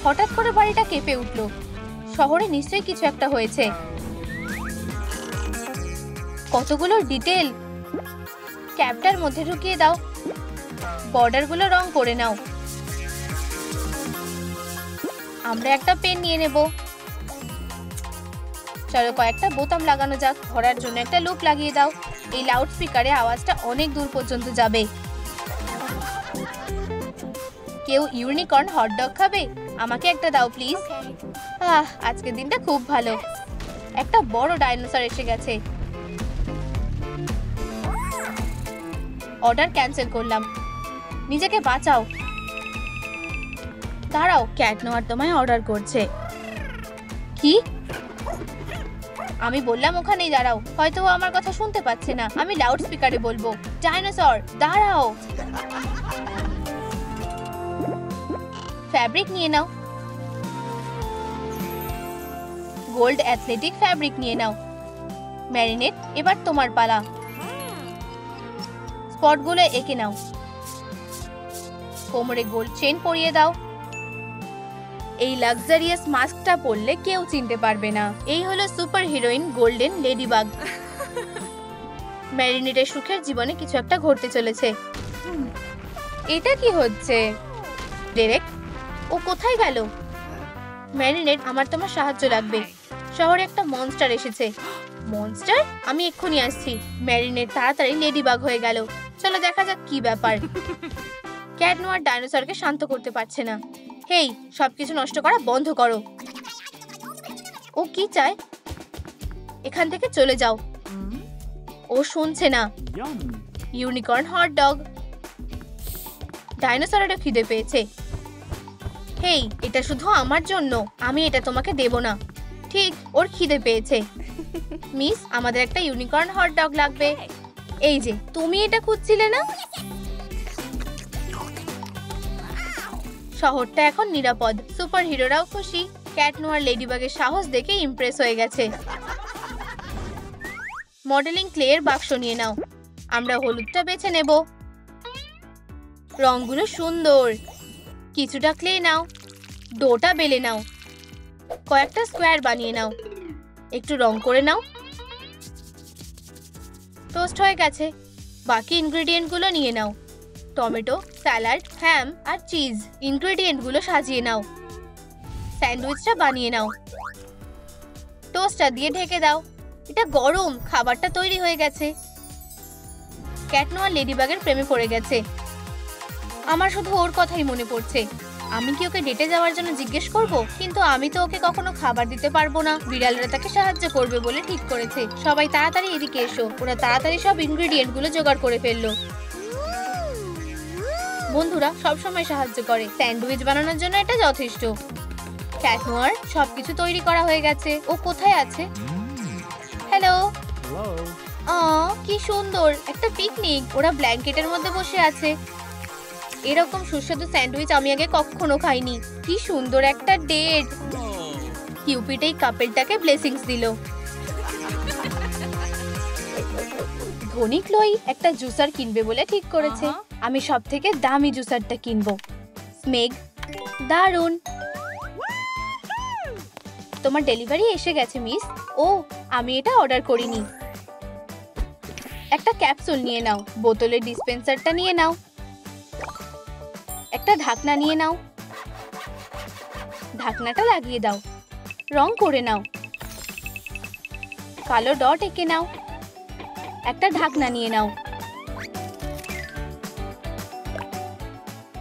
হঠাৎ করে বাড়িটা কেঁপে উঠলো। শহরে নিশ্চয়ই কিছু একটা হয়েছে। কতগুলো ডিটেল। ক্যাপটার মধ্যে ঢুকিয়ে দাও। বর্ডারগুলো রং করে নাও। আমরা একটা পেন নিয়ে নেব। চলো কয়েকটা বোতাম লাগানো যাক। ধরার জন্য একটা লুপ লাগিয়ে দাও। এই লাউড স্পিকারে আওয়াজটা অনেক দূর পর্যন্ত যাবে। কেউ ইউনিকর্ন হটডগ খাবে? আমাকে একটা দাও প্লিজ। আজকের দিনটা খুব ভালো। একটা বড় ডাইনোসর এসে গেছে। অর্ডার ক্যান্সেল করলাম। নিজেকে বাঁচাও। দাঁড়াও, ক্যাট নোয়ার তোমায় অর্ডার করছে। কি? আমি বললাম ওখানেই দাঁড়াও। হয়তো ও আমার কথা শুনতে পাচ্ছে না। আমি লাউড স্পিকারে বলবো, ডাইনোসর দাঁড়াও। ফ্যাব্রিক নিয়ে নাও। গোল্ড অ্যাথলেটিক ফ্যাব্রিক নিয়ে নাও। ম্যারিনেট, এবার তোমার পালা। স্পটগুলো এঁকে নাও। কোমরে গোল্ড চেন পরিয়ে দাও। এই লাক্সারিয়াস মাস্কটা পরলে কেউ চিনতে পারবে না। এই হলো সুপার হিরোইন গোল্ডেন লেডিবাগ। ম্যারিনেটের সুখের জীবনে কিছু একটা ঘটতে চলেছে। এটা কি হচ্ছে? ডেরেক, ও কোথায় গেল? ম্যারিনেট, আমার তোমার সাহায্য লাগবে। শহরে একটা মনস্টার এসেছে। মনস্টার? আমি এক্ষুনি আসছি। ম্যারিনেট তাড়াতাড়ি লেডিবাগ হয়ে গেল। চলো দেখা যাক কি ব্যাপার। ক্যাট নোয়ার ডাইনোসরকে শান্ত করতে পারছে না। হেই, সবকিছু নষ্ট করা বন্ধ করো। ও কি চায়? এখান থেকে চলে যাও। ও শুনছে না। Unicorn hot dog. ডাইনোসরেরও খিদে পেয়েছে। হেই, এটা শুধু আমার জন্য। আমি এটা তোমাকে দেব না। ঠিক ওর খিদে পেয়েছে। মিস, আমাদের একটা ইউনিকর্ন হট ডগ লাগবে। এই যে, তুমি এটা খুঁজছিলে না? শহরটা এখন নিরাপদ, সুপার হিরোরাও খুশি। ক্যাট নোয়ার লেডিবাগের সাহস দেখে ইমপ্রেস হয়ে গেছে। মডেলিং ক্লের বাক্স নিয়ে নাও, আমরা হলুদটা বেছে নেব। রংগুলো সুন্দর। কিছুটা ক্লে নাও, ডোটা বেলে নাও, কয়েকটা স্কোয়ার বানিয়ে নাও, একটু রং করে নাও। টোস্ট হয়ে গেছে। বাকি ইনগ্রেডিয়েন্টগুলো নিয়ে নাও, টমেটো, স্যালাড, হ্যাম আর চিজ। ইনগ্রেডিয়েন্টগুলো সাজিয়ে নাও। স্যান্ডউইচটা বানিয়ে নাও, টোস্টটা দিয়ে ঢেকে দাও। এটা গরম, খাবারটা তৈরি হয়ে গেছে। ক্যাট নোয়া লেডিবাগের প্রেমে পড়ে গেছে। আমার শুধু ওর কথাই মনে পড়ছে। আমি কি ওকে ডেটে যাওয়ার জন্য জিজ্ঞেস করব? কিন্তু আমি তো ওকে কখনো খাবার দিতে পারবো না। বিড়ালরা তাকে সাহায্য করবে বলে ঠিক করেছে। সবাই তাড়াতাড়ি এদিকে এসো। ওরা তাড়াতাড়ি সব ইনগ্রেডিয়েন্ট গুলো জোগাড় করে ফেললো। বন্ধুরা সবসময় সাহায্য করে। স্যান্ডউইচ বানানোর জন্য এটা যথেষ্ট। ক্যাট নোয়ার সবকিছু তৈরি করা হয়ে গেছে। ও কোথায় আছে? হ্যালো। কি সুন্দর একটা পিকনিক। ওরা ব্ল্যাঙ্কেটের মধ্যে বসে আছে। এরকম সুস্বাদু স্যান্ডউইচ আমি আগে কখনো খাইনি। কি সুন্দর একটা ডেট। কিউপিড এই কাপলটাকে ব্লেসিংস দিল। ধনী ক্লোই একটা জুসার কিনবে বলে ঠিক করেছে। আমি সবথেকে দামি জুসারটা কিনবো। স্মেগ, দারুন। তোমার ডেলিভারি এসে গেছে মিস। ও, আমি এটা অর্ডার করিনি। একটা ক্যাপসুল নিয়ে নাও, বোতলের ডিসপেন্সারটা নিয়ে নাও, একটা ঢাকনা নিয়ে নাও, ঢাকনাটা লাগিয়ে দাও, রং করে নাও, কালো ডট এঁকে নাও, একটা ঢাকনা নিয়ে নাও,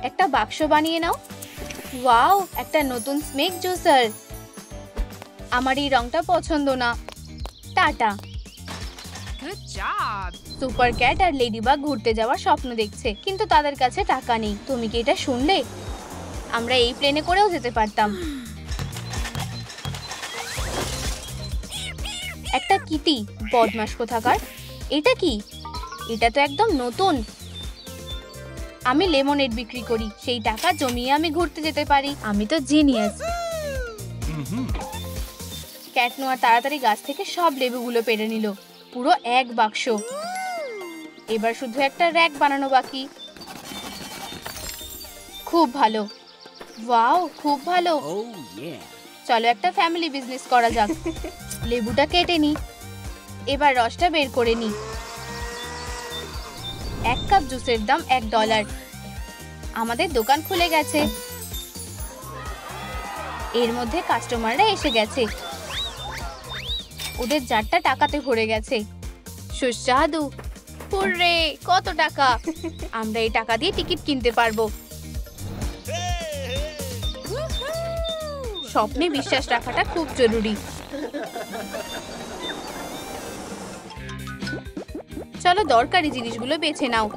একটা বাক্স বানিয়ে নাও। ওয়াও, একটা নতুন স্মেক জুসার। আমার এই রংটা পছন্দ না। টাটা। Good job. সুপার ক্যাট আর লেডিবাগ ঘুরতে যাওয়ার স্বপ্ন দেখছে, কিন্তু তাদের কাছে টাকা নেই। তুমি কি এটা শুনলে? আমরা এই প্লেনে করেও যেতে পারতাম। একটা কিটি, বদমাশ কোথাকার। এটা কি? এটা তো একদম নতুন। আমি লেমনেড বিক্রি করি, সেই টাকা জমিয়ে আমি ঘুরতে যেতে পারি। আমি তো জিনিয়াস। ক্যাট নোয়া তাড়াতাড়ি গাছ থেকে সব লেবুগুলো পেড়ে নিল, পুরো এক বাক্স। এবার শুধু একটা র‍্যাক বানানো বাকি। খুব ভালো। ওয়াও, খুব ভালো। চলো একটা ফ্যামিলি বিজনেস করা যাক। লেবুটা কেটে নি, এবার রসটা বের করে নি। 1 কাপ জুসের দাম $1। আমাদের দোকান খুলে গেছে। এর মধ্যে কাস্টমাররা এসে গেছে। ওদের জারটা টাকাতে ভরে গেছে। সুস্বাদু। হুররে, কত টাকা! আমরা এই টাকা দিয়ে টিকিট কিনতে পারবো। স্বপ্নে বিশ্বাস রাখাটা খুব জরুরি। চলো দরকারি জিনিসগুলো বেছে নাও।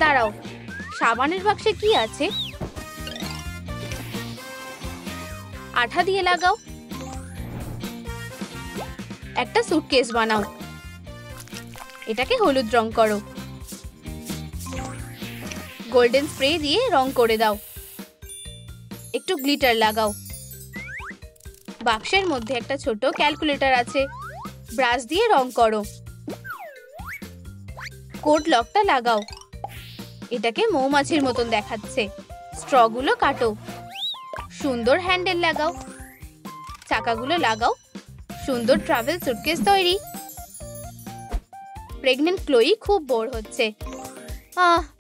দাঁড়াও, সাবানের বাক্সে কি আছে? আঠা দিয়ে লাগাও। একটা সুটকেস বানাও। এটাকে হলুদ রং করো। গোল্ডেন স্প্রে দিয়ে রং করে দাও। একটু গ্লিটার লাগাও। বাক্সের মধ্যে একটা ছোট ক্যালকুলেটর আছে। ব্রাশ দিয়ে রং করো। কোড লকটা লাগাও। এটাকে মৌমাছির মতন দেখাচ্ছে। স্ট্রগুলো কাটো। সুন্দর হ্যান্ডেল লাগাও। চাকাগুলো লাগাও। সুন্দর ট্রাভেল সুটকেস তৈরি। প্রেগন্যান্ট ক্লোই খুব বোর হচ্ছে।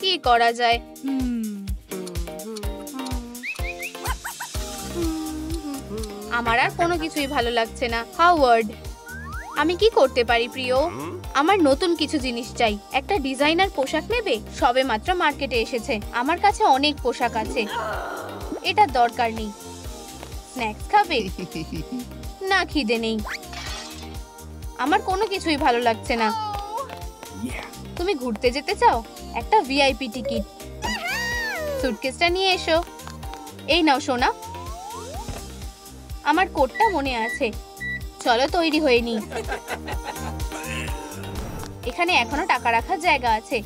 কি করা যায়? আমার আর কোনো কিছুই ভালো লাগছে না। হাওয়ার্ড, আমি কি করতে পারি প্রিয়? আমার নতুন কিছু জিনিস চাই। একটা ডিজাইনার পোশাক নেবে? সবে মাত্র মার্কেটে এসেছে। আমার কাছে অনেক পোশাক আছে। এটা দরকার নেই। স্ন্যাক্স খাবে? না, খিদে নেই। আমার কোনো কিছুই ভালো লাগছে না। তুমি ঘুরতে যেতে চাও? একটা ভিআইপি টিকিট। সুটকেসটা নিয়ে এসো। এই নাও সোনা। আমার কোডটা মনে আছে, চলো তৈরি হয়ে নি। এখানে এখনো টাকা রাখার জায়গা আছে,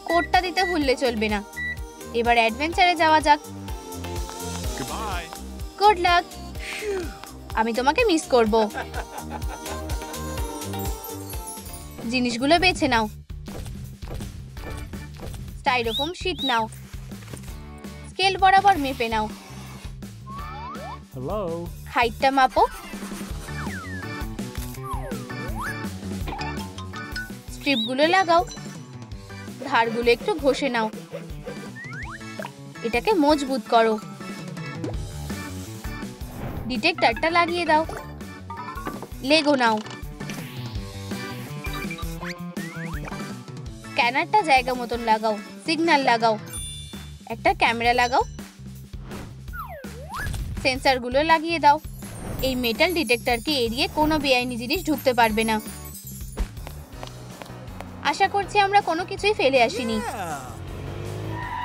কোডটা দিতে ভুললে চলবে না। এবার অ্যাডভেঞ্চারে যাওয়া যাক। Good luck. আমি তোমাকে মিস করব। জিনিসগুলো বেছে নাও। স্টাইরোফোম শীট নাও, স্কেল বরাবর মেপে নাও। Hello. হাইটটা মাপো। স্ট্রিপগুলো লাগাও, ধারগুলো একটু ঘষে নাও। এটাকে মজবুত করো। ডিটেক্টরটা লাগিয়ে দাও। লেগো নাও। স্ক্যানারটা জায়গা মতন লাগাও। সিগন্যাল লাগাও। একটা ক্যামেরা লাগাও। সেন্সরগুলো লাগিয়ে দাও। এই মেটাল ডিটেক্টরকে এড়িয়ে কোনো বেআইনি জিনিস ঢুকতে পারবে না। আশা করছি আমরা কোনো কিছুই ফেলে আসিনি।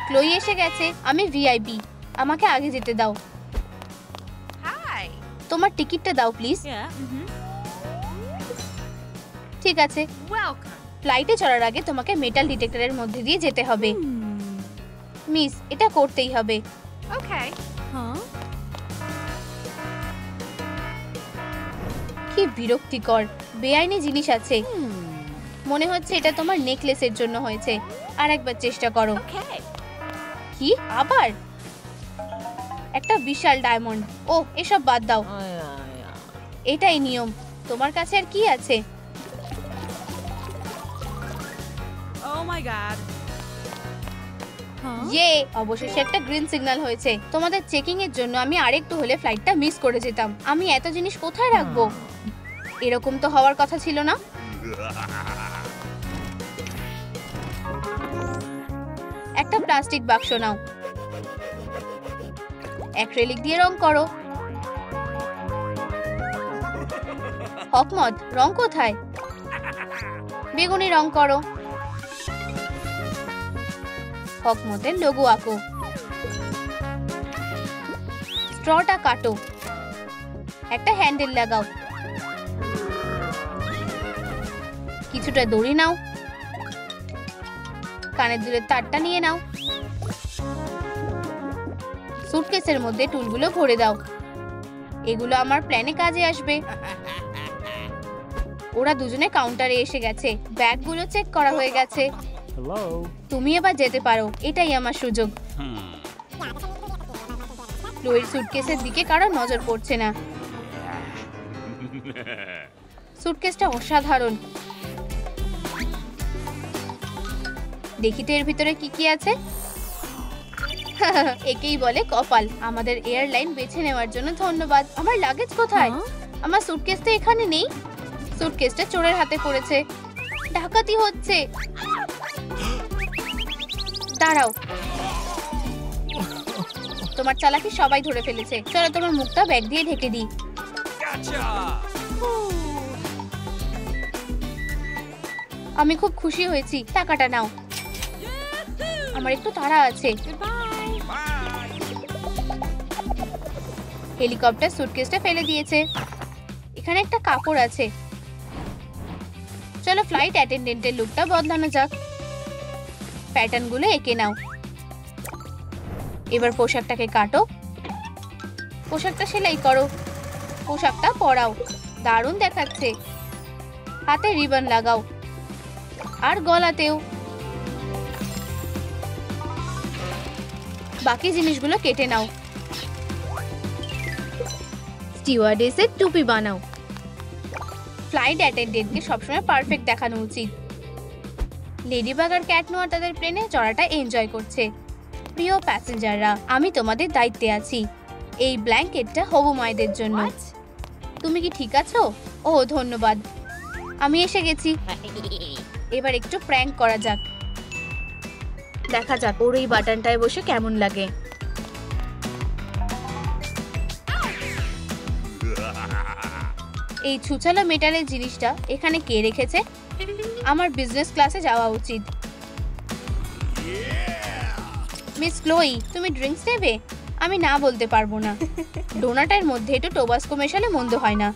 ক্লোই এসে গেছে। আমি ভিআইপি, আমাকে আগে যেতে দাও। Hi. তোমার টিকিটটা দাও প্লিজ। Yeah. ঠিক আছে, Welcome. ফ্লাইটে চড়ার আগে তোমাকে মেটাল ডিটেক্টরের মধ্যে দিয়ে যেতে হবে। মিস, এটা করতেই হবে। Okay. Huh? কি বিরক্তিকর, বেআইনি জিনিস আছে। মনে হচ্ছে এটা তোমার নেকলেসের জন্য হয়েছে। আর একবার চেষ্টা করো। Okay. কি আবার? একটা বিশাল ডায়মন্ড। ও, এসব বাদ দাও, এটাই নিয়ম। তোমার কাছে আর কি আছে? Oh my god. Huh? ইয়ে, অবশেষে একটা গ্রিন সিগন্যাল হয়েছে। তোমাদের চেকিং এর জন্য আমি আরেকটু হলে ফ্লাইটটা মিস করে যেতাম। আমি এত জিনিস কোথায় রাখবো? এরকম তো হওয়ার কথা ছিল না। একটা প্লাস্টিক বাক্স নাও, অ্যাক্রিলিক দিয়ে রং করো। হকমত, রং কোথায়? বেগুনি রং করো। হকমতের লোগো আঁকো। স্ট্রটা কাটো। একটা হ্যান্ডেল লাগাও। কিছুটা দড়ি নাও। কানের দুলের তারটা নিয়ে নাও। সুটকেসের মধ্যে টুলগুলো ভরে দাও। এগুলো আমার প্ল্যানে কাজে আসবে। ওরা দুজনে কাউন্টারে এসে গেছে। ব্যাগগুলো চেক করা হয়ে গেছে। Hello. তুমি এবার যেতে পারো, এটাই আমার সুযোগ। ক্লোয়ের সুটকেসের দিকে কারো নজর পড়ছে না। সুটকেসটা অসাধারণ। দেখি তো এর ভিতরে কি কি আছে। একেই বলে কপাল। আমাদের এয়ারলাইন বেছে নেওয়ার জন্য ধন্যবাদ। আমার লাগেজ কোথায়? আমার সুটকেস তো এখানে নেই। সুটকেসটা চোরের হাতে পড়েছে। ডাকাতি হচ্ছে। দাঁড়াও, তোমার চালাকি সবাই ধরে ফেলেছে। চলো তোমার মুখটা ব্যাগ দিয়ে ঢেকে দিই। আমি খুব খুশি হয়েছি। টাকাটা নাও। আমার একটু তাড়া আছে। হেলিকপ্টার সুটকেসটা ফেলে দিয়েছে। এখানে একটা কাপড় আছে। চলো ফ্লাইট অ্যাটেন্ডেন্টের লুকটা বদলানো যাক। প্যাটার্নগুলো এঁকে নাও। এবার পোশাকটাকে কাটো। পোশাকটা সেলাই করো। পোশাকটা পরাও। দারুণ দেখাচ্ছে। হাতে রিবন লাগাও। আর গলাতেও। বাকি জিনিসগুলো কেটে নাও। স্টিওয়ার্ডেসের টুপি বানাও। ফ্লাইট অ্যাটেন্ডেন্টকে সবসময় পারফেক্ট দেখানো উচিত। লেডিবাগ আর ক্যাটনোয়া তাদের প্লেনে চড়াটা এনজয় করছে। প্রিয় প্যাসেঞ্জাররা, আমি তোমাদের দায়িত্বে আছি। এই ব্ল্যাঙ্কেটটা হবু মায়েদের জন্য। তুমি কি ঠিক আছো? ও ধন্যবাদ, আমি এসে গেছি। এবার একটু প্র্যাঙ্ক করা যাক। দেখা যাক ওর এই বাটনটায় বসে কেমন লাগে। এই ছুচালো মেটালের জিনিসটা এখানে কে রেখেছে? আমার বিজনেস ক্লাসে যাওয়া উচিত। মিস ক্লোই, তুমি ড্রিঙ্কস নেবে? আমি না বলতে পারবো না। ডোনাটের মধ্যে একটু টোবাস্কো মেশালে মন্দ হয় না।